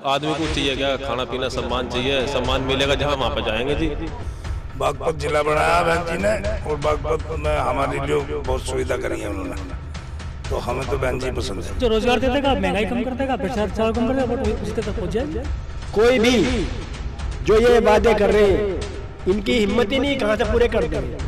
आदमी को चाहिए क्या, खाना पीना सम्मान चाहिए, सम्मान मिलेगा जहाँ वहाँ पर जाएंगे जी। बागपत जिला बनाया बहन जी ने, और बागपत में हमारे लिए बहुत सुविधा करी है उन्होंने, तो हमें तो बहन जी पसंद है। जो रोजगार दे देगा, महंगाई कम कर देगा, भ्रष्टाचार कम कर देगा, वोट उसी तक पहुंच जाए। कोई भी जो ये वादे कर रहे हैं इनकी हिम्मत ही नहीं, कहाँ से पूरे कर देंगे।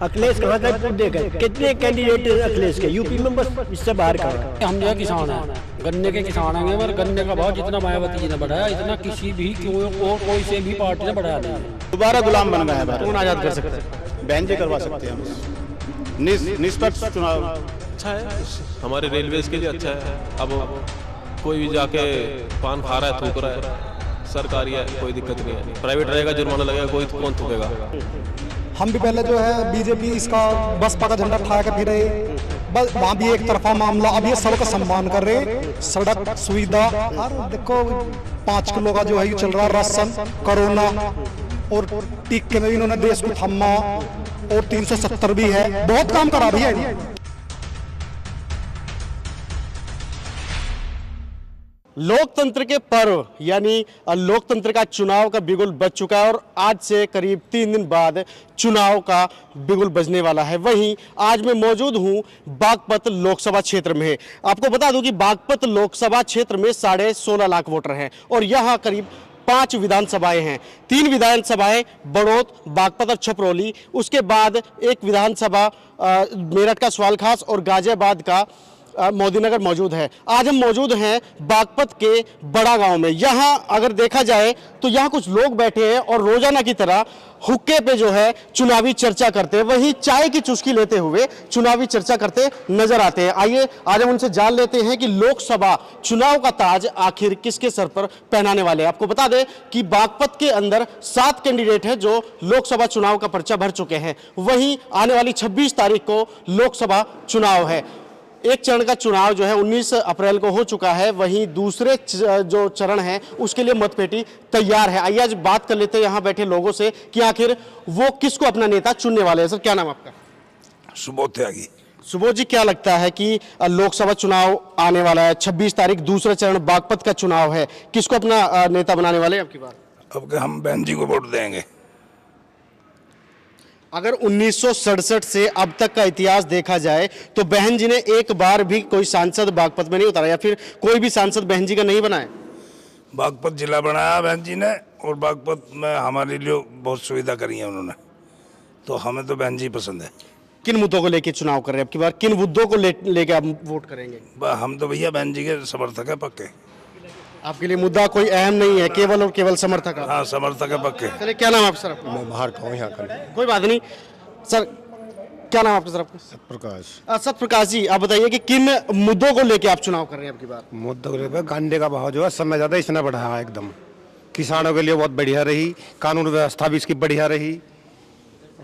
अखिलेश कहाँ से पूरे गए, कितने कैंडिडेट अखिलेश के यूपी में, बस इससे बाहर का। हम जो किसान हैं, गन्ने के किसान हैं, मगर गन्ने का भाव जितना मायावती जी ने बढ़ाया इतना किसी भी कोई से भी पार्टी ने बढ़ाया नहीं है। दोबारा गुलाम बन गया है भारत। कौन आजाद कर सकते हैं? बहन जी करवा सकते हैं। निष्पक्ष चुनाव अच्छा है, हमारे रेलवेज के लिए अच्छा है। अब कोई भी जाके पान खा रहा है, थूक रहा है, सरकारी है, कोई दिक्कत नहीं है। प्राइवेट रहेगा, जुर्माना लगेगा, कोई कौन थूकेगा। हम भी पहले जो है बीजेपी इसका बसपा का झंडा उठा के फिर रहे, बस वहाँ भी एक तरफा मामला। अब ये सबका सम्मान कर रहे, सड़क सुविधा, और देखो 5 किलो का जो है ये चल रहा राशन, कोरोना और टीके में भी इन्होंने देश को थमा, और 370 भी है, बहुत काम करा भी है। लोकतंत्र के पर्व यानी लोकतंत्र का चुनाव का बिगुल बज चुका है और आज से करीब 3 दिन बाद चुनाव का बिगुल बजने वाला है। वहीं आज मैं मौजूद हूं बागपत लोकसभा क्षेत्र में। आपको बता दूं कि बागपत लोकसभा क्षेत्र में 16.5 लाख वोटर हैं और यहां करीब 5 विधानसभाएं हैं। 3 विधानसभाएं बड़ौद, बागपत और छपरौली, उसके बाद एक विधानसभा मेरठ का सवाल खास और गाजियाबाद का मोदीनगर मौजूद है। आज हम मौजूद हैं बागपत के बड़ा गांव में। यहां अगर देखा जाए तो यहां कुछ लोग बैठे हैं और रोजाना की तरह हुक्के पे जो है चुनावी चर्चा करते हैं, वहीं चाय की चुस्की लेते हुए चुनावी चर्चा करते नजर आते हैं। आइए आज हम उनसे जान लेते हैं कि लोकसभा चुनाव का ताज आखिर किसके सर पर पहनाने वाले हैं। आपको बता दें कि बागपत के अंदर 7 कैंडिडेट हैं जो लोकसभा चुनाव का पर्चा भर चुके हैं। वहीं आने वाली 26 तारीख को लोकसभा चुनाव है। एक चरण का चुनाव जो है 19 अप्रैल को हो चुका है, वहीं दूसरे जो चरण है उसके लिए मतपेटी तैयार है। आइए आज बात कर लेते हैं यहाँ बैठे लोगों से कि आखिर वो किसको अपना नेता चुनने वाले हैं। सर क्या नाम आपका? सुबोध त्यागी। सुबोध जी, क्या लगता है कि लोकसभा चुनाव आने वाला है, 26 तारीख दूसरा चरण बागपत का चुनाव है, किसको अपना नेता बनाने वाले हैं आपकी बार? अब हम बहन जी को वोट देंगे। अगर 1967 से अब तक का इतिहास देखा जाए तो बहन जी ने एक बार भी कोई सांसद बागपत में नहीं उतारा, या फिर कोई भी सांसद बहन जी का नहीं बनाया। बागपत जिला बनाया बहन जी ने, और बागपत में हमारे लिए बहुत सुविधा करी है उन्होंने, तो हमें तो बहन जी पसंद है। किन मुद्दों को लेके चुनाव कर रहे हैं आपकी बार, किन मुद्दों को लेके आप वोट करेंगे? हम तो भैया बहन जी के समर्थक है पक्के। आपके लिए मुद्दा कोई अहम नहीं है, केवल और केवल समर्थक? हाँ, समर्थक है पक्के। चलिए, क्या नाम है आप सर? मैं बाहर का हूँ, यहाँ का। कोई बात नहीं सर, क्या नाम आपका सर? आपका प्रकाश। सतप्रकाश जी, आप बताइए कि किन मुद्दों को लेके आप चुनाव कर रहे हैं आपकी बार? मुद्दों को लेकर गन्ने का भाव जो है समय ज्यादा इसने बढ़ाया एकदम, किसानों के लिए बहुत बढ़िया रही, कानून व्यवस्था भी इसकी बढ़िया रही,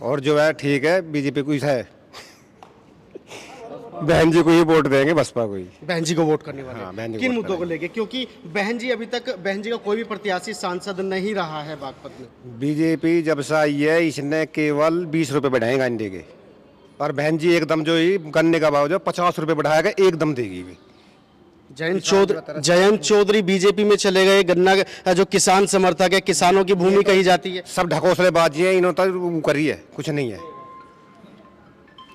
और जो है ठीक है, बीजेपी को है, बहन जी को ही वोट देंगे, बसपा को ही। बहन जी को वोट करने वाले? हाँ, बहन जी। किन मुद्दों को लेके? क्योंकि बहन जी अभी तक बहन जी का कोई भी प्रत्याशी सांसद नहीं रहा है बागपत में। बीजेपी जब से आई है इसने केवल 20 रुपए बढ़ाए गन्ने के, और बहन जी एकदम जो ही गन्ने का भाव जो 50 रुपए बढ़ाएगा एकदम देगी भी। जयंत चौधरी बीजेपी में चले गए, गन्ना जो किसान समर्थक है, किसानों की भूमि कही जाती है। सब ढकोसलेबाजी है, इन्होंने तो करी है, कुछ नहीं है।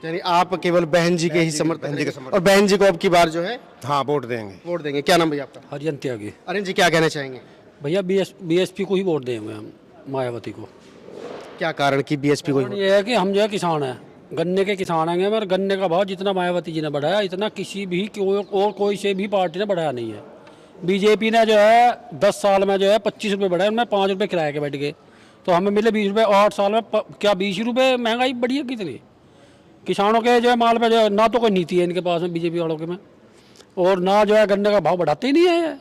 यानी आप केवल बहन जी के ही समर्थक, और बहन जी को अब की बार जो है हाँ वोट देंगे। वोट देंगे। क्या नाम भैया आपका? हरियन त्यागी। अरिंद जी, क्या कहना चाहेंगे? भैया बीएसपी को ही वोट देंगे हम, मायावती को। क्या कारण कि बीएसपी को? ये है कि हम जो है किसान हैं, गन्ने के किसान हैं, मगर गन्ने का भाव जितना मायावती जी ने बढ़ाया इतना किसी भी कोई से भी पार्टी ने बढ़ाया नहीं है। बीजेपी ने जो है 10 साल में जो है 25 रुपये बढ़ाए, उनमें 5 रुपये किराए के बैठ गए, तो हमें मिले 20 रुपये। 8 साल में क्या 20 रुपये महंगाई बढ़ी है कितनी? किसानों के जो है माल पे जो है ना तो कोई नीति है इनके पास में, बीजेपी वालों के में, और ना जो है गन्ने का भाव बढ़ाते ही नहीं है।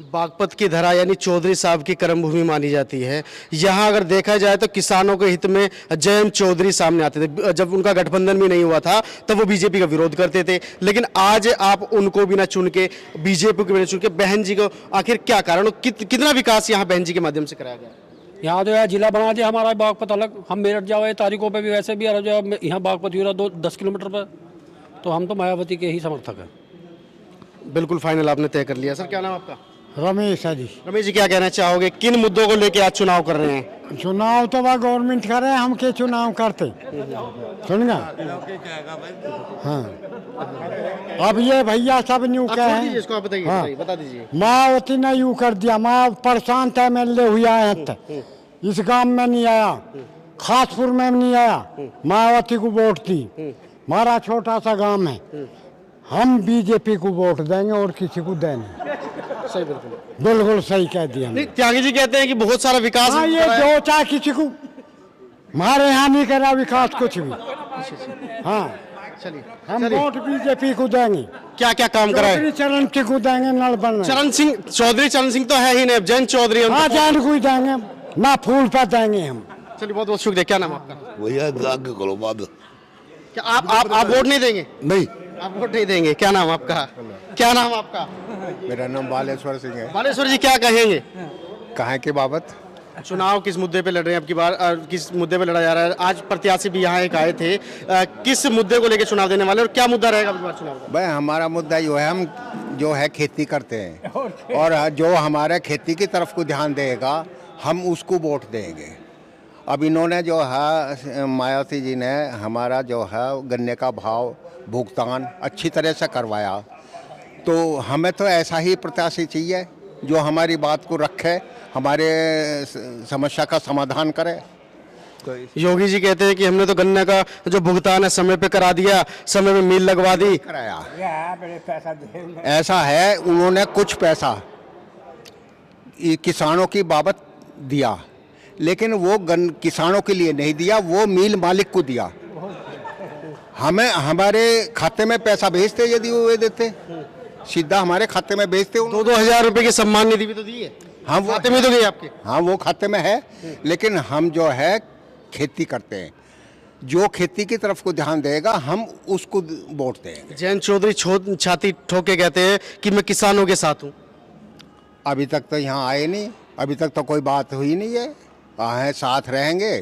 बागपत की धरा यानी चौधरी साहब की कर्मभूमि मानी जाती है। यहाँ अगर देखा जाए तो किसानों के हित में जयंत चौधरी सामने आते थे। जब उनका गठबंधन भी नहीं हुआ था तब वो बीजेपी का विरोध करते थे, लेकिन आज आप उनको भी ना चुन के, बीजेपी को भी ना चुन के बहन जी को, आखिर क्या कारण? कितना विकास यहाँ बहन जी के माध्यम से कराया गया? यहाँ जो है जिला बना दिया हमारा बागपत अलग। हम मेरठ जाओ तारीखों पे भी वैसे भी जो है यहाँ बागपत हो रहा 10 किलोमीटर पर, तो हम तो मायावती के ही समर्थक हैं। बिल्कुल फाइनल आपने तय कर लिया। सर क्या नाम आपका? रमेश है जी। रमेश जी क्या कहना चाहोगे, किन मुद्दों को लेके आज चुनाव कर रहे हैं? चुनाव तो वह गवर्नमेंट करे, हम के चुनाव करते सुनगा। हाँ अब ये भैया सब न्यू आप कहे छोड़ हैं। दीजिए इसको, आप बताइए, हाँ। बताइए, बता दीजिए। मायावती ने यूँ कर दिया, माँ परेशान था MLA हुआ है इस गांव में नहीं आया, खासपुर में नहीं आया, मायावती को वोट दी। हमारा छोटा सा गांव है, हम बीजेपी को वोट देंगे और किसी को देंगे। सही, बिल्कुल बिल्कुल सही कह दिया। नहीं, त्यागी जी कहते हैं कि बहुत सारा विकास हाँ ये करा है। जो चाहे किसी को, हमारे यहाँ नहीं करा विकास कुछ भी। हाँ चलिए, हम वोट बीजेपी को देंगे। क्या क्या काम करा है? चौधरी चरण को देंगे, नल बन चरण सिंह चौधरी, चरण सिंह तो है ही नहीं, अब जयंत चौधरी हैं, हाँ उनको- जान को ही देंगे, ना फूल पे देंगे हम। चलिए, बहुत बहुत शुक्रिया। क्या नाम आपका? भैया आगे करो बाद क्या आप वोट नहीं देंगे? नहीं। आप वोट नहीं देंगे? क्या नाम आपका? क्या नाम आपका? मेरा नाम बालेश्वर सिंह है। बालेश्वर जी क्या कहेंगे? कहाँ के बाबत? चुनाव किस मुद्दे पे लड़ रहे हैं अब की बार, किस मुद्दे पे लड़ा जा रहा है? आज प्रत्याशी भी यहाँ एक आए थे, किस मुद्दे को लेकर चुनाव देने वाले और क्या मुद्दा रहेगा अब की बार चुनाव का? भाई हमारा मुद्दा जो है, हम जो है खेती करते हैं और जो हमारे खेती की तरफ को ध्यान देगा हम उसको वोट देंगे। अब इन्होंने जो है मायावती जी ने हमारा जो है गन्ने का भाव भुगतान अच्छी तरह से करवाया, तो हमें तो ऐसा ही प्रत्याशी चाहिए जो हमारी बात को रखे, हमारे समस्या का समाधान करे। योगी जी कहते हैं कि हमने तो गन्ने का जो भुगतान है समय पे करा दिया, समय में मिल लगवा दी। कराया ऐसा है, उन्होंने कुछ पैसा किसानों की बाबत दिया, लेकिन वो किसानों के लिए नहीं दिया, वो मिल मालिक को दिया। हमें हमारे खाते में पैसा भेजते, यदि वो देते सीधा हमारे खाते में भेजते। 2-2 हजार रुपए की सम्मान निधि भी तो दी है। हाँ वो खाते में तो गई आपके। हाँ वो खाते में है, लेकिन हम जो है खेती करते हैं, जो खेती की तरफ को ध्यान देगा हम उसको वोट देंगे। जयंत चौधरी छाती ठोक के कहते हैं कि मैं किसानों के साथ हूँ। अभी तक तो यहाँ आए नहीं, अभी तक तो कोई बात हुई नहीं है। आए साथ रहेंगे,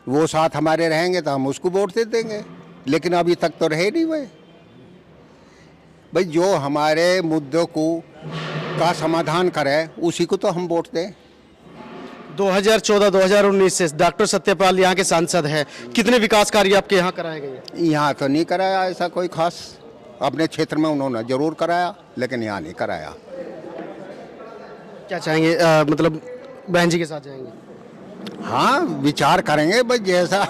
वो साथ हमारे रहेंगे तो हम उसको वोट दे देंगे, लेकिन अभी तक तो रहे नहीं भाई जो हमारे मुद्दों को का समाधान करे उसी को तो हम वोट दें। 2014-2019 से डॉक्टर सत्यपाल यहाँ के सांसद हैं, कितने विकास कार्य आपके यहाँ कराए गए? यहाँ तो नहीं कराया ऐसा कोई खास, अपने क्षेत्र में उन्होंने जरूर कराया, लेकिन यहाँ नहीं कराया। क्या चाहेंगे, मतलब बहन जी के साथ जाएंगे? हाँ विचार करेंगे भाई, जैसा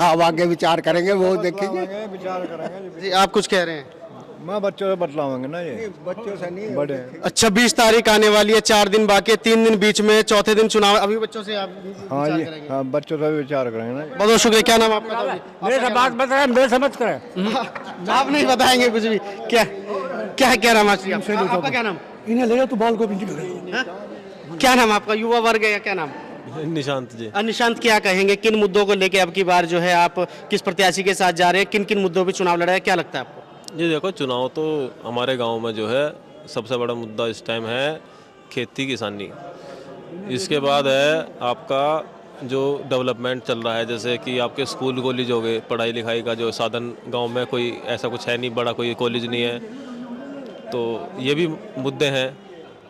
अब आगे विचार करेंगे वो देखेंगे। जी आप कुछ कह रहे हैं? मैं बच्चों से बतलाऊंगे ना, ये बच्चों से नहीं बड़े। अच्छा 20 तारीख आने वाली है, 4 दिन बाकी है, 3 दिन बीच में, चौथे दिन चुनाव। अभी बच्चों से आप हाँ विचार ये करेंगे? हाँ बच्चों से भी विचार करेंगे ना। बहुत बहुत शुक्रिया। क्या नाम आपका? मेरे से बात बताए, मेरे से मत करें। आप नहीं बताएंगे कुछ भी? क्या नाम है आपका? क्या नाम? इन्हें ले तो बाल को भी हाँ? क्या नाम आपका? युवा वर्ग है या क्या नाम? निशांत जी। निशांत क्या कहेंगे, किन मुद्दों को लेके अब की बार जो है आप किस प्रत्याशी के साथ जा रहे हैं, किन किन मुद्दों पे चुनाव लड़ा है, क्या लगता है आपको? जी देखो, चुनाव तो हमारे गांव में जो है सबसे बड़ा मुद्दा इस टाइम है खेती किसानी। इसके बाद है आपका जो डेवलपमेंट चल रहा है, जैसे कि आपके स्कूल कॉलेज हो गए, पढ़ाई लिखाई का जो साधन गांव में कोई ऐसा कुछ है नहीं, बड़ा कोई कॉलेज नहीं है, तो ये भी मुद्दे हैं।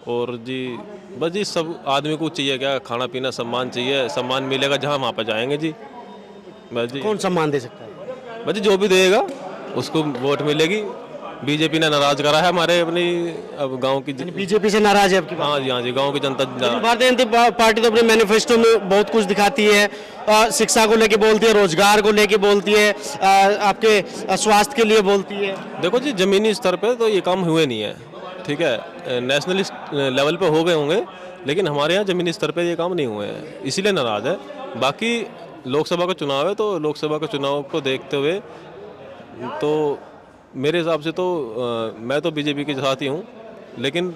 और जी बस जी सब आदमी को चाहिए क्या, खाना पीना, सम्मान चाहिए, सम्मान मिलेगा जहाँ वहाँ पर जाएंगे जी। बस जी कौन सम्मान दे सकता है? बस जी जो भी देगा उसको वोट मिलेगी। बीजेपी ने नाराज करा है हमारे अपनी अब गांव की। बीजेपी से नाराज है आपकी बात? हाँ जी, हाँ जी, गांव की जनता नाराज। भारतीय जनता पार्टी तो अपने मैनिफेस्टो में बहुत कुछ दिखाती है, शिक्षा को लेके बोलती है, रोजगार को लेके बोलती है, आपके स्वास्थ्य के लिए बोलती है। देखो जी, जमीनी स्तर पे तो ये काम हुए नहीं है, ठीक है, नेशनल लेवल पे हो गए होंगे, लेकिन हमारे यहाँ जमीनी स्तर पे ये काम नहीं हुए हैं, इसीलिए नाराज है। बाकी लोकसभा का चुनाव है, तो लोकसभा के चुनाव को देखते हुए तो मेरे हिसाब से तो मैं तो बीजेपी के साथ ही हूँ, लेकिन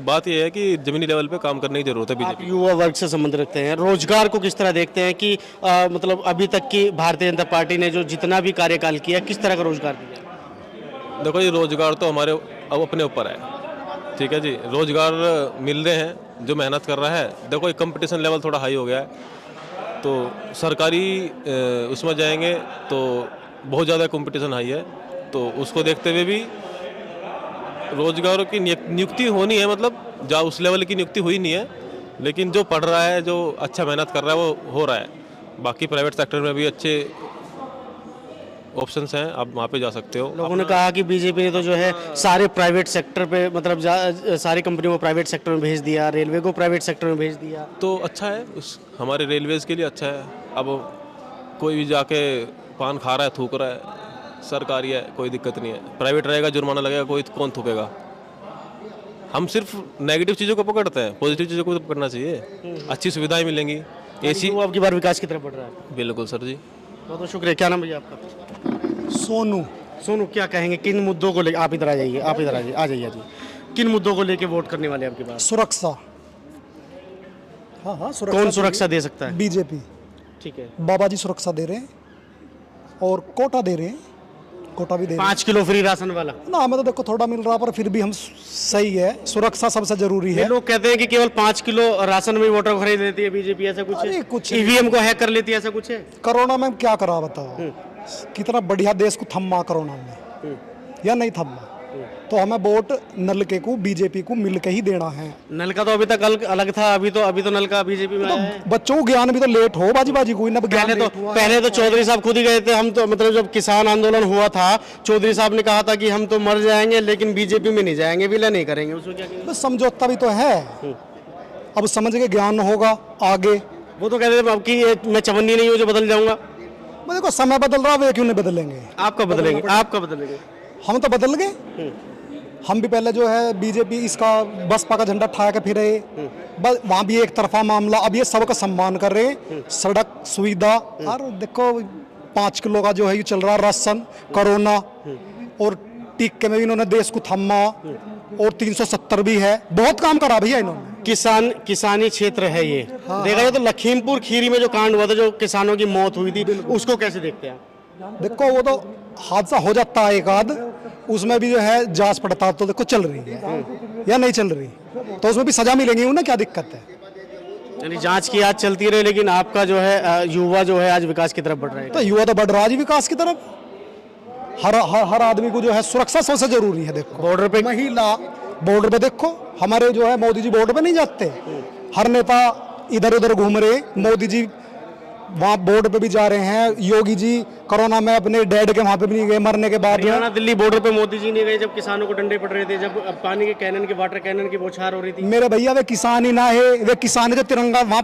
बात यह है कि जमीनी लेवल पे काम करने की जरूरत है। आप बीजेपी युवा वर्ग से संबंध रखते हैं, रोजगार को किस तरह देखते हैं कि मतलब अभी तक की भारतीय जनता पार्टी ने जो जितना भी कार्यकाल किया, किस तरह का रोजगार दिया? देखो ये रोजगार तो हमारे अब अपने ऊपर है, ठीक है जी, रोजगार मिल रहे हैं जो मेहनत कर रहा है। देखो ये कंपटीशन लेवल थोड़ा हाई हो गया है, तो सरकारी उसमें जाएंगे तो बहुत ज़्यादा कंपटीशन हाई है, तो उसको देखते हुए भी रोजगारों की नियुक्ति होनी है, मतलब जा उस लेवल की नियुक्ति हुई नहीं है, लेकिन जो पढ़ रहा है, जो अच्छा मेहनत कर रहा है वो हो रहा है। बाकी प्राइवेट सेक्टर में भी अच्छे ऑप्शंस हैं, आप वहाँ पे जा सकते हो। लोगों ने कहा कि बीजेपी ने तो जो है सारे प्राइवेट सेक्टर पे मतलब सारी कंपनियों को प्राइवेट सेक्टर में भेज दिया, रेलवे को प्राइवेट सेक्टर में भेज दिया। तो अच्छा है, उस हमारे रेलवेज़ के लिए अच्छा है। अब कोई भी जाके पान खा रहा है, थूक रहा है, सरकारी है, कोई दिक्कत नहीं है। प्राइवेट रहेगा, जुर्माना लगेगा, कोई कौन थूकेगा। हम सिर्फ नेगेटिव चीज़ों को पकड़ते हैं, पॉजिटिव चीज़ों को तो पकड़ना चाहिए। अच्छी सुविधाएं मिलेंगी। एसी वो आपकी बार विकास की तरफ बढ़ रहा है। बिल्कुल सर जी। बहुत बहुत शुक्रिया। क्या नाम भैया आपका? सोनू। सोनू, क्या कहेंगे किन मुद्दों को लेकर? आप इधर आ जाइए, आप इधर आ जाइए जी। किन मुद्दों को लेकर वोट करने वाले आपके पास? सुरक्षा। हाँ हाँ, सुरक्षा। कौन सुरक्षा दे सकता है? बीजेपी। ठीक है। बाबा जी सुरक्षा दे रहे हैं और कोटा दे रहे हैं, कोटा भी दे रहे हैं। 5 किलो फ्री राशन वाला ना, हमें तो देखो थोड़ा मिल रहा, पर फिर भी हम सही है। सुरक्षा सबसे जरूरी है। लोग कहते हैं कि केवल 5 किलो राशन में वोटर को खरीद लेती है बीजेपी, ऐसा कुछ है? कुछ ईवीएम को हैक कर लेती है, ऐसा कुछ है? कोरोना में क्या करा बताओ, कितना बढ़िया देश को थम्मा कोरोना में, या नहीं थम्मा? तो हमें वोट नल के को, बीजेपी को मिल के ही देना है। नल का तो अभी तक अलग था, अभी तो नल का बीजेपी में आया है। बच्चों को ज्ञान भी तो लेट हो, बाजी कोई ना। पहले तो चौधरी साहब खुद ही गए थे। हम तो मतलब जब किसान आंदोलन हुआ था, चौधरी साहब ने कहा था कि हम तो मर जाएंगे लेकिन बीजेपी में नहीं जाएंगे, विलय नहीं करेंगे। उसको क्या कहेंगे? समझौता भी तो है, अब समझ के ज्ञान होगा आगे। वो तो कहते थे अब कि मैं चवन्नी नहीं हूँ जो बदल जाऊंगा। देखो समय बदल रहा, वे क्यों नहीं बदलेंगे? आपका बदलेंगे, आपका बदलेंगे। हम तो बदल गए। हम भी पहले जो है बीजेपी इसका बसपा का झंडा ठा के फिरे, वहाँ भी एक तरफा मामला। अब ये सबका सम्मान कर रहे, सड़क सुविधा। और देखो 5 किलो का जो है ये चल रहा राशन, कोरोना और टीके में भी इन्होंने देश को थमा, और 370 भी है। बहुत काम करा भैया इन्होंने। किसानी क्षेत्र है ये। देखा जाए तो लखीमपुर खीरी में जो कांड हुआ था, जो किसानों की मौत हुई थी, उसको कैसे देखते हैं? देखो वो तो हादसा हो जाता है एक आध, उसमें भी जो है जांच पड़ताल तो देखो चल रही है या नहीं चल रही, तो उसमें भी सजा मिलेंगी उन्हें, क्या दिक्कत है? यानी जांच की आज चलती रहे, लेकिन आपका जो है युवा जो है आज विकास की तरफ बढ़ रहा है। तो युवा तो बढ़ रहा है विकास की तरफ। हर आदमी को जो है सुरक्षा सबसे जरूरी है। देखो बॉर्डर पे महिला, बॉर्डर पे देखो हमारे जो है मोदी जी बॉर्डर पे नहीं जाते, हर नेता इधर उधर घूम रहे। मोदी जी वहाँ बॉर्डर पे भी जा रहे हैं। योगी जी कोरोना में अपने डैड के वहाँ पे भी नहीं गए, मरने के बाद। हरियाणा दिल्ली बॉर्डर पे मोदी जी नहीं गए जब किसानों को डंडे पड़ रहे थे, जब पानी के कैनन के वाटर कैनन की बौछार हो रही थी। मेरे भैया वे किसान ही ना है, वे किसान है जो तिरंगा वहाँ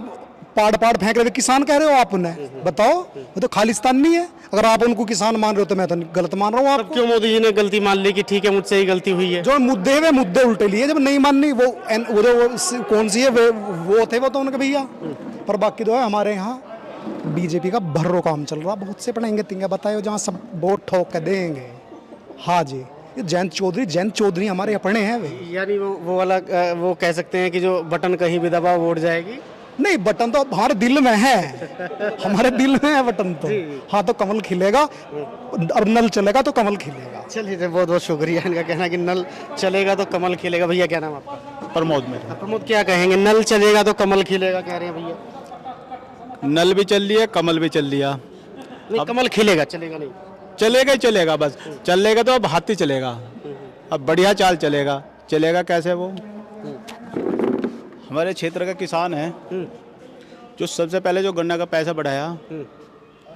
पाड़ फेंक रहे, वे किसान कह रहे हो आप उन्हें? बताओ, वो तो खालिस्तान नहीं है। अगर आप उनको किसान मान रहे हो तो मैं तो गलत मान रहा हूँ। आप क्यों मोदी जी ने गलती मान ली कि ठीक है मुझसे ही गलती हुई है? जो मुद्दे है वे मुद्दे उल्टे लिए, जब नहीं माननी वो जो कौन सी है वो थे वो तो उनके भैया। पर बाकी तो है हमारे यहाँ बीजेपी का भर्रो काम चल रहा। बहुत से पढ़ेंगे तिंगे बताए जहाँ सब वोट ठोक के देंगे। हाँ जी, ये जयंत चौधरी हमारे अपने हैं वे। यानी वो वाला वो कह सकते हैं कि जो बटन कहीं भी दबा वोट जाएगी। नहीं, बटन तो हमारे दिल में है, हमारे दिल में है बटन तो। हाँ, तो कमल खिलेगा, अब नल चलेगा तो कमल खिलेगा। चलिए, बहुत बहुत शुक्रिया। इनका कहना कि नल चलेगा तो कमल खिलेगा। भैया क्या नाम आपका? प्रमोद मेरा। प्रमोद, क्या कहेंगे? नल चलेगा तो कमल खिलेगा कह रहे हैं भैया। नल भी चल लिया, कमल भी चल लिया। नहीं, कमल खिलेगा, चलेगा नहीं? चलेगा ही चलेगा, बस चलेगा तो अब हाथी चलेगा, अब बढ़िया चाल चलेगा। चलेगा कैसे? वो हमारे क्षेत्र का किसान है जो सबसे पहले जो गन्ना का पैसा बढ़ाया,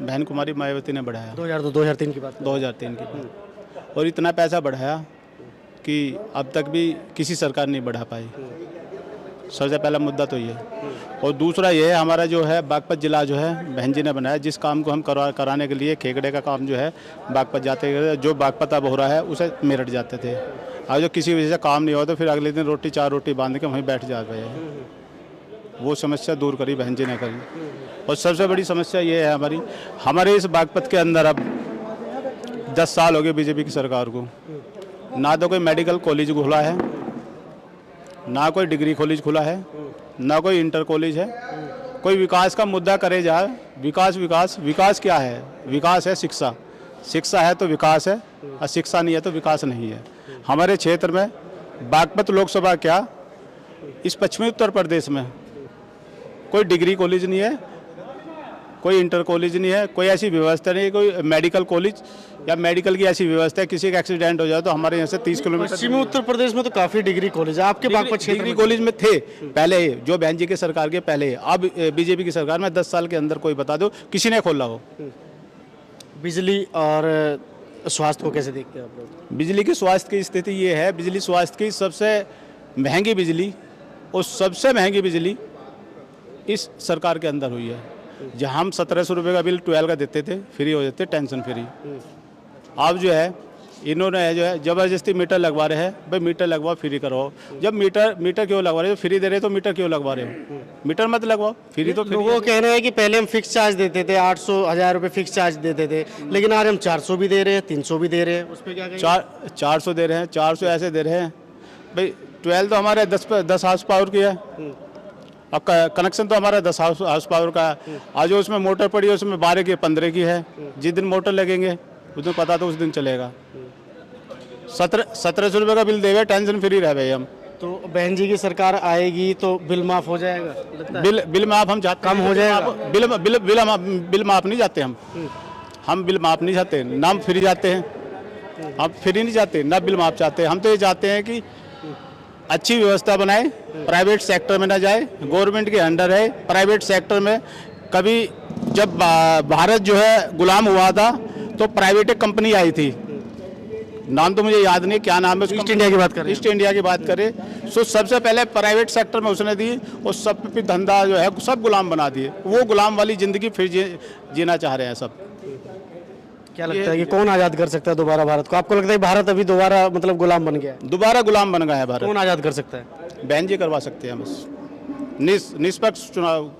बहन कुमारी मायावती ने बढ़ाया। 2003 की बात। 2003 की बात। और इतना पैसा बढ़ाया कि अब तक भी किसी सरकार नहीं बढ़ा पाई। सबसे पहला मुद्दा तो ये। और दूसरा ये, हमारा जो है बागपत जिला जो है बहन जी ने बनाया, जिस काम को हम कराने के लिए खेगड़े का काम जो है बागपत जाते, जो बागपत अब हो रहा है उसे मेरठ जाते थे। आज जो किसी वजह से काम नहीं हुआ तो फिर अगले दिन 4 रोटी बांध के वहीं बैठ जाते हैं। वो समस्या दूर करी बहन जी ने करी। और सबसे बड़ी समस्या ये है हमारे इस बागपत के अंदर अब 10 साल हो गए बीजेपी की सरकार को, ना तो कोई मेडिकल कॉलेज खुला है, ना कोई डिग्री कॉलेज खुला है, ना कोई इंटर कॉलेज है। कोई विकास का मुद्दा करे जाए, विकास क्या है? विकास है शिक्षा। शिक्षा है तो विकास है, और शिक्षा नहीं है तो विकास नहीं है। हमारे क्षेत्र में बागपत लोकसभा क्या, इस पश्चिमी उत्तर प्रदेश में कोई डिग्री कॉलेज नहीं है, कोई इंटर कॉलेज नहीं है, कोई ऐसी व्यवस्था नहीं है, कोई मेडिकल कॉलेज या मेडिकल की ऐसी व्यवस्था है। किसी का एक्सीडेंट हो जाए तो हमारे यहाँ से 30 किलोमीटर। पश्चिमी उत्तर प्रदेश में तो काफ़ी डिग्री कॉलेज है, आपके बागपत क्षेत्र डिग्री में कॉलेज में थे पहले, जो बहन जी के सरकार के पहले। अब बीजेपी की सरकार में 10 साल के अंदर कोई बता दो किसी ने खोला हो। बिजली और स्वास्थ्य को कैसे देखते हैं आप लोग? बिजली की स्वास्थ्य की स्थिति ये है, बिजली स्वास्थ्य की सबसे महंगी बिजली और सबसे महंगी बिजली इस सरकार के अंदर हुई है। जहाँ हम 1700 रुपये का बिल 12 का देते थे, फ्री हो जाते, टेंशन फ्री। अब जो है इन्होंने जो है ज़बरदस्ती मीटर लगवा रहे हैं, भाई मीटर लगवाओ फ्री करो। जब मीटर क्यों लगवा रहे हो? फ्री दे रहे तो मीटर क्यों लगवा रहे हो? मीटर मत लगवाओ, फ्री तो। लोगों कह रहे हैं कि पहले हम फिक्स चार्ज देते थे, 800 1000 रुपये फिक्स चार्ज देते थे, लेकिन आज हम 400 भी दे रहे हैं, 300 भी दे रहे हैं, उस पर क्या कहेंगे? 400 दे रहे हैं, 400 ऐसे दे रहे हैं भाई। 12 तो हमारे 10 हाउस पावर की है, अब कनेक्शन तो हमारा 10 हाउस पावर का है। आज उसमें मोटर पड़ी है, उसमें 12 की 15 की है। जिस दिन मोटर लगेंगे उस दिन पता तो उस दिन चलेगा। 1700 रुपये का बिल देवे, टेंशन फ्री रह भाई हम। तो बहन जी की सरकार आएगी तो बिल माफ हो जाएगा? लगता है बिल माफ हम चाहते, कम हो जाएगा। बिल माफ नहीं जाते हम बिल माफ नहीं चाहते, ना हम फ्री जाते हैं। हम फ्री नहीं जाते, ना बिल माफ चाहते। हम तो ये चाहते हैं कि अच्छी व्यवस्था बनाए, प्राइवेट सेक्टर में ना जाए, गवर्नमेंट के अंडर है। प्राइवेट सेक्टर में कभी जब भारत जो है गुलाम हुआ था तो प्राइवेट एक कंपनी आई थी, नाम तो मुझे याद नहीं क्या नाम है। ईस्ट इंडिया की बात करें, ईस्ट इंडिया की बात करें, सो सबसे पहले प्राइवेट सेक्टर में उसने दी और सब पे धंधा जो है सब गुलाम बना दिए। वो गुलाम वाली जिंदगी फिर जीना चाह रहे हैं सब। क्या लगता है कि कौन आज़ाद कर सकता है दोबारा भारत को? आपको लगता है भारत अभी दोबारा मतलब गुलाम बन गया है? दोबारा गुलाम बन गया है भारत। कौन आज़ाद कर सकता है? बहन जी करवा सकते हैं बस। निष्पक्ष चुनाव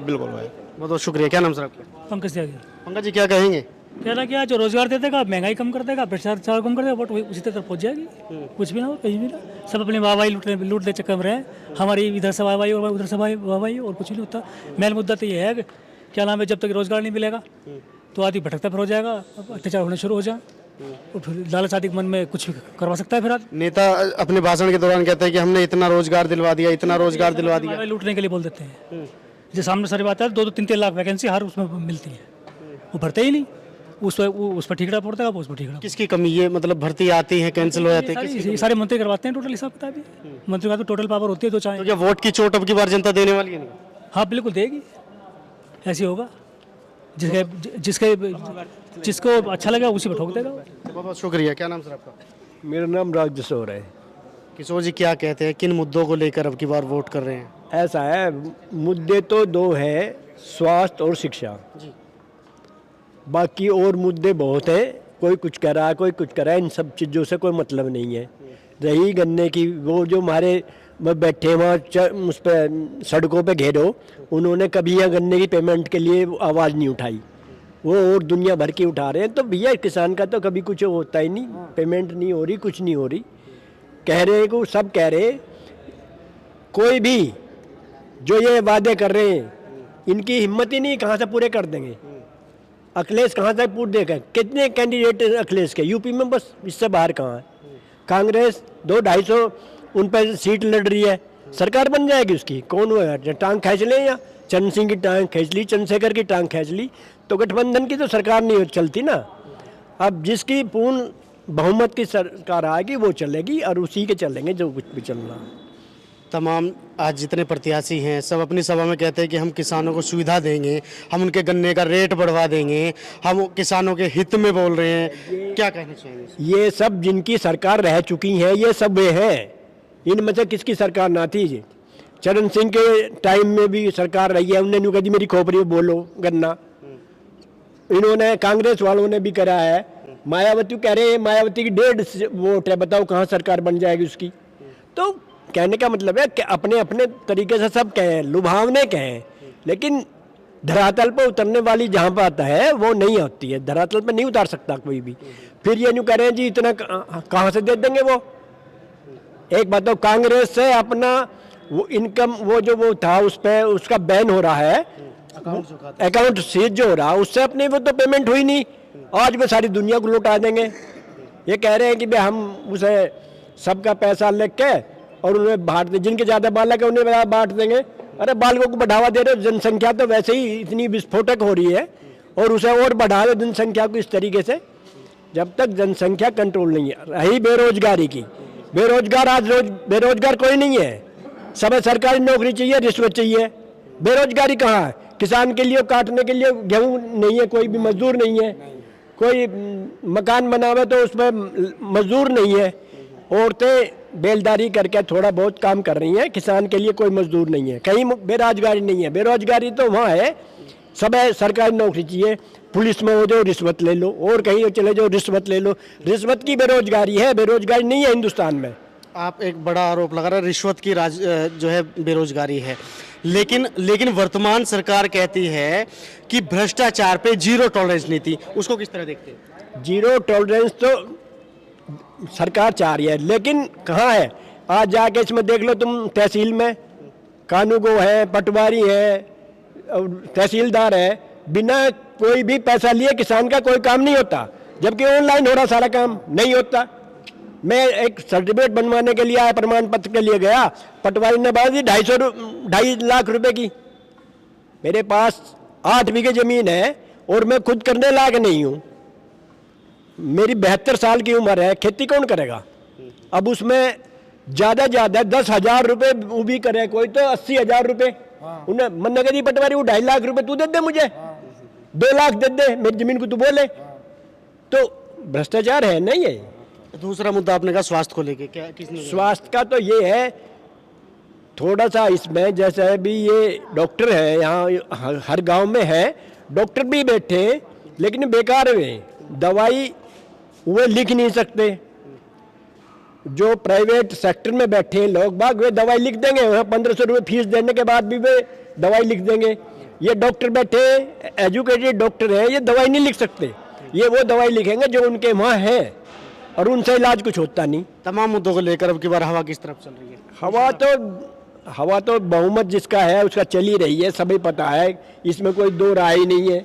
बिल्कुल है। बहुत बहुत शुक्रिया। क्या नाम सर आपका? पंकज त्यागी। पंकज जी क्या कहेंगे? कह रहा क्या, जो रोजगार दे देगा, महंगाई कम कर देगा, भ्रष्टाचार कम कर देगा, वोट उसी तरफ पहुंच जाएगी। कुछ भी ना हो, कहीं भी ना। सब अपनी वाहवाही लूटने चक्कर में रहे। हमारी इधर से वाहवाही और उधर से वाहवाही, और कुछ नहीं होता। मेन मुद्दा तो ये है कि क्या नाम है, जब तक रोजगार नहीं मिलेगा तो आदमी भटकता फिर हो जाएगा, अत्याचार होने शुरू हो जाए, और फिर लालच आदि के मन में कुछ करवा सकता है फिर आदमी। नेता अपने भाषण के दौरान कहते हैं कि हमने इतना रोजगार दिलवा दिया, इतना रोजगार दिलवा दिया। लूटने के लिए बोल देते हैं। जो सामने सारी बात है, 2-3 लाख वैकेंसी हर उसमें मिलती है, वो भरते ही नहीं। उस पर ठीकरा पड़ता है, उस पर ठीकरा। किसकी कमी है? मतलब भर्ती आती है, कैंसिल हो जाती है? ये सारे मंत्री करवाते हैं टोटल हिसाब किताब। मंत्री का तो टोटल पावर होती है, तो चाहे। तो क्या वोट की चोट अब की बार जनता देने वाली है? नहीं, हाँ बिल्कुल देगी। ऐसे होगा, जिसको अच्छा लगा उसी पर ठोक देगा। बहुत बहुत शुक्रिया। क्या नाम सर आपका? मेरा नाम राज किशोर है। किशोर जी क्या कहते हैं, किन मुद्दों को लेकर अब की बार वोट कर रहे हैं? ऐसा है, मुद्दे तो 2 है, स्वास्थ्य और शिक्षा जी। बाकी और मुद्दे बहुत हैं, कोई कुछ कर रहा है, कोई कुछ कर रहा है, इन सब चीज़ों से कोई मतलब नहीं है। रही गन्ने की, वो जो हमारे बैठे वहाँ उस पर सड़कों पे घेरो, उन्होंने कभी यहाँ गन्ने की पेमेंट के लिए आवाज़ नहीं उठाई, वो और दुनिया भर की उठा रहे हैं। तो भैया किसान का तो कभी कुछ होता ही नहीं, पेमेंट नहीं हो रही, कुछ नहीं हो रही। कह रहे को सब कह रहे, कोई भी जो ये वादे कर रहे हैं इनकी हिम्मत ही नहीं, कहाँ से पूरे कर देंगे। अखिलेश कहाँ से पूछ देगा? कितने कैंडिडेट अखिलेश के यूपी में, बस इससे बाहर कहाँ है? कांग्रेस 200-250 उन पर सीट लड़ रही है, सरकार बन जाएगी उसकी। कौन हुआ? टांग खींच लें, या चंद्र सिंह की टांग खींच ली, चंद्रशेखर की टांग खींच ली, तो गठबंधन की तो सरकार नहीं चलती ना। अब जिसकी पूर्ण बहुमत की सरकार आएगी वो चलेगी, और उसी के चलेंगे जो कुछ भी चलना। तमाम आज जितने प्रत्याशी हैं सब अपनी सभा में कहते हैं कि हम किसानों को सुविधा देंगे, हम उनके गन्ने का रेट बढ़वा देंगे, हम किसानों के हित में बोल रहे हैं। क्या कहना चाहिए? ये सब जिनकी सरकार रह चुकी है, ये सब वे हैं। इनमें से किसकी सरकार ना थी? चरण सिंह के टाइम में भी सरकार रही है, उन्होंने कहा मेरी खोपड़ी में बोलो गन्ना। इन्होंने कांग्रेस वालों ने भी करा है। मायावती कह रहे हैं मायावती की 1.5 वोट है, बताओ कहाँ सरकार बन जाएगी उसकी। तो कहने का मतलब है कि अपने अपने तरीके से सब कहें, लुभावने कहें, लेकिन धरातल पर उतरने वाली जहाँ पर आता है वो नहीं होती है। धरातल पर नहीं उतार सकता कोई भी। फिर ये न्यू कह रहे हैं जी इतना कहाँ से दे देंगे वो। एक बात तो कांग्रेस से अपना वो इनकम वो था उस पर उसका बैन हो रहा है, अकाउंट सीज जो हो रहा है उससे अपनी वो तो पेमेंट हुई नहीं। आज वो सारी दुनिया को लुटा देंगे। ये कह रहे हैं कि भाई हम उसे सबका पैसा लेके और उन्हें बांट दें, जिनके ज़्यादा बालक है उन्हें बांट देंगे। अरे बालकों को बढ़ावा दे रहे हो, जनसंख्या तो वैसे ही इतनी विस्फोटक हो रही है और उसे और बढ़ा दो जनसंख्या को इस तरीके से। जब तक जनसंख्या कंट्रोल नहीं है। रही बेरोजगारी की, बेरोजगार आज रोज बेरोजगार कोई नहीं है, सब सरकारी नौकरी चाहिए, रिश्वत चाहिए। बेरोजगारी कहाँ है? किसान के लिए काटने के लिए गेहूँ नहीं है, कोई भी मजदूर नहीं है, कोई मकान बनावे तो उसमें मजदूर नहीं है, औरतें बेलदारी करके थोड़ा बहुत काम कर रही हैं, किसान के लिए कोई मजदूर नहीं है, कहीं बेरोजगारी नहीं है। बेरोजगारी तो वहाँ है, सब है सरकारी नौकरी चाहिए, पुलिस में हो जाओ रिश्वत ले लो, और कहीं चले जाओ रिश्वत ले लो। रिश्वत की बेरोजगारी है, बेरोजगारी नहीं है हिंदुस्तान में। आप एक बड़ा आरोप लगा रहे हैं रिश्वत की जो है बेरोजगारी है, लेकिन वर्तमान सरकार कहती है कि भ्रष्टाचार पे जीरो टॉलरेंस नीति, उसको किस तरह देखते हैं? जीरो टॉलरेंस तो सरकार चाह रही है, लेकिन कहाँ है? आज जाके इसमें देख लो तुम, तहसील में कानूगो है, पटवारी है, तहसीलदार है, बिना कोई भी पैसा लिए किसान का कोई काम नहीं होता, जबकि ऑनलाइन हो रहा सारा काम, नहीं होता। मैं एक सर्टिफिकेट बनवाने के लिए आया, प्रमाण पत्र के लिए गया, पटवारी ने बात दी 2.5 लाख रुपए की। मेरे पास 8 बीघे जमीन है और मैं खुद करने लायक नहीं हूँ, मेरी 72 साल की उम्र है, खेती कौन करेगा? अब उसमें ज़्यादा 10,000 रुपये वो भी करे, कोई तो 80,000 रुपये। उन्हें मन करी पटवारी वो 2.5 लाख रुपए तू दे दे, मुझे 2 लाख दे दे मेरी जमीन को, तू बोले तो भ्रष्टाचार है नहीं है। दूसरा मुद्दा आपने कहा स्वास्थ्य को लेके, क्या किसने? स्वास्थ्य का तो ये है थोड़ा सा इसमें, जैसे अभी ये डॉक्टर है यहाँ हर गांव में है, डॉक्टर भी बैठे लेकिन बेकार हुए, दवाई वो लिख नहीं सकते। जो प्राइवेट सेक्टर में बैठे हैं लोग बाग, वे दवाई लिख देंगे, वहाँ 1500 रुपये फीस देने के बाद भी वे दवाई लिख देंगे। ये डॉक्टर बैठे एजुकेटेड डॉक्टर हैं, ये दवाई नहीं लिख सकते, ये वो दवाई लिखेंगे जो उनके वहाँ है और उनसे इलाज कुछ होता नहीं। तमाम मुद्दों को लेकर अब की बार हवा किस तरफ चल रही है? हवा तो बहुमत जिसका है उसका चल ही रही है, सभी पता है, इसमें कोई दो राय ही नहीं है।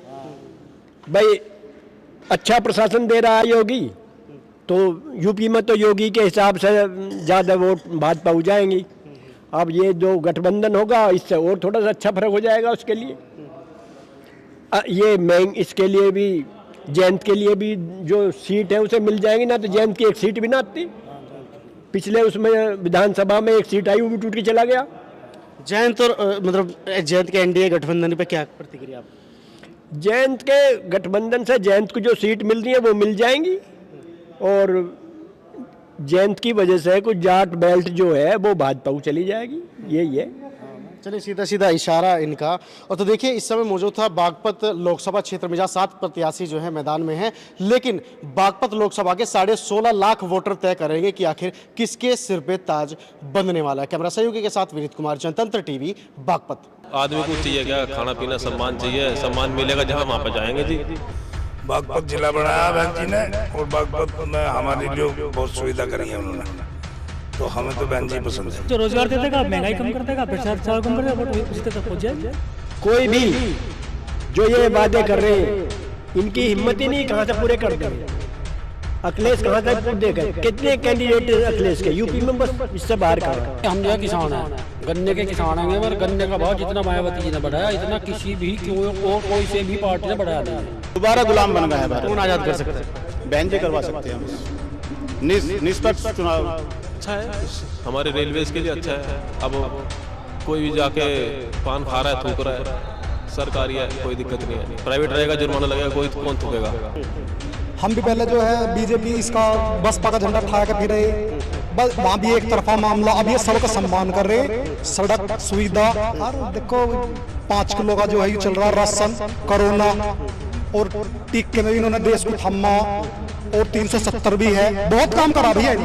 भाई अच्छा प्रशासन दे रहा है योगी, तो यूपी में तो योगी के हिसाब से ज़्यादा वोट भाजपा हो जाएंगी। अब ये जो गठबंधन होगा इससे और थोड़ा सा अच्छा फर्क हो जाएगा उसके लिए। ये इसके लिए भी, जयंत के लिए भी जो सीट है उसे मिल जाएंगी ना, तो जयंत की एक सीट भी ना आती, पिछले उसमें विधानसभा में एक सीट आई वो भी टूट के चला गया। जयंत और मतलब जयंत के एनडीए गठबंधन पे क्या प्रतिक्रिया आप? जयंत के गठबंधन से जयंत को जो सीट मिल रही है वो मिल जाएंगी, और जयंत की वजह से कुछ जाट बेल्ट जो है वो भाजपा को चली जाएगी, यही है। चलिए सीधा सीधा इशारा इनका। और तो देखिए इस समय मौजूद था बागपत लोकसभा क्षेत्र में, जहाँ 7 प्रत्याशी जो है मैदान में हैं, लेकिन बागपत लोकसभा के 16.5 लाख वोटर तय करेंगे कि आखिर किसके सिर पे ताज बंधने वाला है। कैमरा सहयोगी के साथ विनीत कुमार, जनतंत्र टीवी, बागपत। आदमी को चाहिए क्या? खाना पीना, सम्मान चाहिए, सम्मान मिलेगा जहाँ वहाँ पर जाएंगे जी। बागपत जिला बनाया बहन जी ने, और बागपत में हमारे लिए बहुत सुविधा करी है उन्होंने, तो हमें तो बहन जी पसंद है। जो रोजगार दे देगा, महंगाई कम कर देगा, भ्रष्टाचार कम कर देगा, वोट उसी तक पहुंच जाए। कोई भी जो ये वादे कर रहे हैं इनकी हिम्मत ही नहीं, कहाँ से पूरे कर देंगे। अखिलेश कहाँ तक पूरे कर, कितने कैंडिडेट अखिलेश के यूपी में, बस इससे बाहर का। हम जो किसान हैं, गन्ने के किसान हैं, मगर गन्ने का भाव जितना मायावती जी ने बढ़ाया, इतना किसी भी और कोई से भी पार्टी ने बढ़ाया नहीं। दोबारा गुलाम बन गया है भारत। कौन आजाद कर सकते हैं? बहन जी करवा सकते हैं हम। निष्पक्ष चुनाव अच्छा है, हमारे रेलवेज के लिए अच्छा है। अब कोई भी जाके पान खा रहा है, थूक रहा है, सरकारी है, कोई दिक्कत नहीं है। प्राइवेट रहेगा, जुर्माना लगेगा, कोई कौन थूकेगा। हम भी पहले जो है बीजेपी इसका बसपा का झंडा उठा के फिरे, बस वहाँ भी एक तरफा मामला, अब ये सबका सम्मान कर रहे, सड़क सुविधा, और देखो 5 किलो का जो है ये चल रहा राशन, कोरोना और टीके में भी इन्होंने देश को थमा, और 370 भी है, बहुत काम करा भी है।